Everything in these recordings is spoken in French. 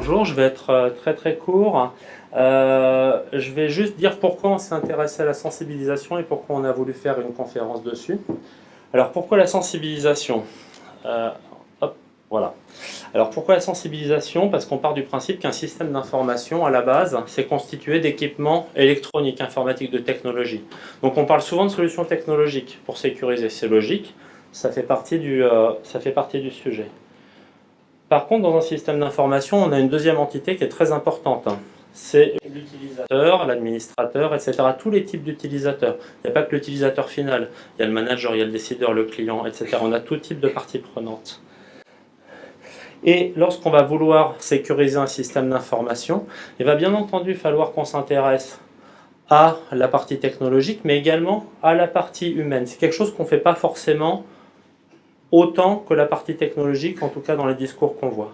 bonjour, je vais être très court. Je vais juste dire pourquoi on s'est intéressé à la sensibilisation et pourquoi on a voulu faire une conférence dessus. Alors pourquoi la sensibilisation? Hop, voilà. Alors pourquoi la sensibilisation? Parce qu'on part du principe qu'un système d'information, à la base, c'est constitué d'équipements électroniques, informatiques, de technologie. Donc on parle souvent de solutions technologiques pour sécuriser, c'est logique, ça fait partie du sujet. Par contre, dans un système d'information, on a une deuxième entité qui est très importante. C'est l'utilisateur, l'administrateur, etc. Tous les types d'utilisateurs. Il n'y a pas que l'utilisateur final. Il y a le manager, il y a le décideur, le client, etc. On a tout type de parties prenantes. Et lorsqu'on va vouloir sécuriser un système d'information, il va bien entendu falloir qu'on s'intéresse à la partie technologique, mais également à la partie humaine. C'est quelque chose qu'on ne fait pas forcément autant que la partie technologique, en tout cas dans les discours qu'on voit.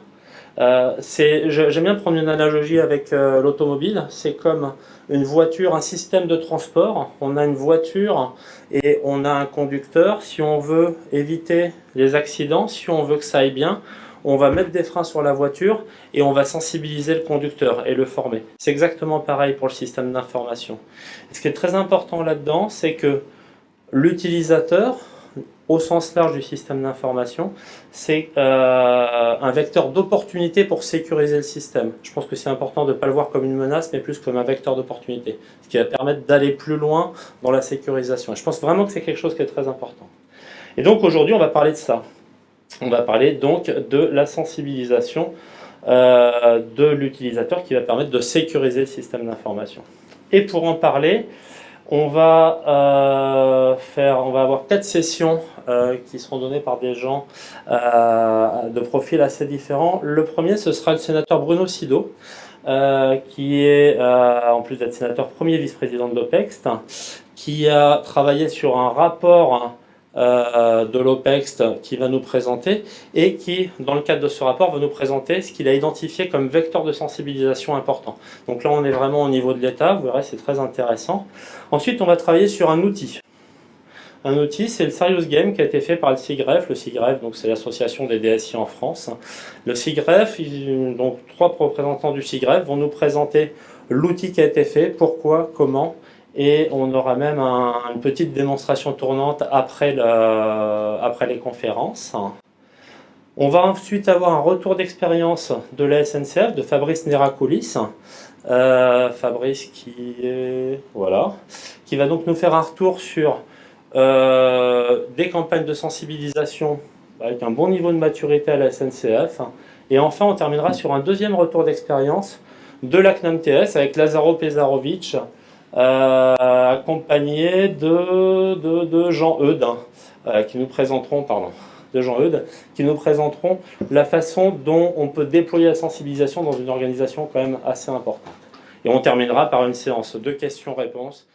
J'aime bien prendre une analogie avec l'automobile. C'est comme une voiture, un système de transport. On a une voiture et on a un conducteur. Si on veut éviter les accidents, si on veut que ça aille bien, on va mettre des freins sur la voiture et on va sensibiliser le conducteur et le former. C'est exactement pareil pour le système d'information. Ce qui est très important là-dedans, c'est que l'utilisateur, au sens large du système d'information, c'est un vecteur d'opportunité pour sécuriser le système. Je pense que c'est important de ne pas le voir comme une menace, mais plus comme un vecteur d'opportunité, ce qui va permettre d'aller plus loin dans la sécurisation. Et je pense vraiment que c'est quelque chose qui est très important. Et donc aujourd'hui, on va parler de ça. On va parler donc de la sensibilisation de l'utilisateur qui va permettre de sécuriser le système d'information. Et pour en parler, on va avoir 4 sessions qui seront données par des gens de profils assez différents. Le premier, ce sera le sénateur Bruno Sido, qui est, en plus d'être sénateur, premier vice-président de l'OPEXT, qui a travaillé sur un rapport de l'OPEXT qui va nous présenter et qui, dans le cadre de ce rapport, va nous présenter ce qu'il a identifié comme vecteur de sensibilisation important. Donc là, on est vraiment au niveau de l'État, vous verrez, c'est très intéressant. Ensuite, on va travailler sur un outil. Un outil, c'est le Serious Game qui a été fait par le SIGREF. Le SIGREF, donc c'est l'association des DSI en France. Le SIGREF, donc 3 représentants du SIGREF vont nous présenter l'outil qui a été fait, pourquoi, comment. Et on aura même une petite démonstration tournante après les conférences. On va ensuite avoir un retour d'expérience de la SNCF, de Fabrice Nerakoulis. Fabrice qui va donc nous faire un retour sur des campagnes de sensibilisation avec un bon niveau de maturité à la SNCF. Et enfin, on terminera sur un deuxième retour d'expérience de la CNAMTS avec Lazaro Pezarovic, accompagné de Jean Eudes, qui nous présenteront, la façon dont on peut déployer la sensibilisation dans une organisation quand même assez importante. Et on terminera par une séance de questions-réponses.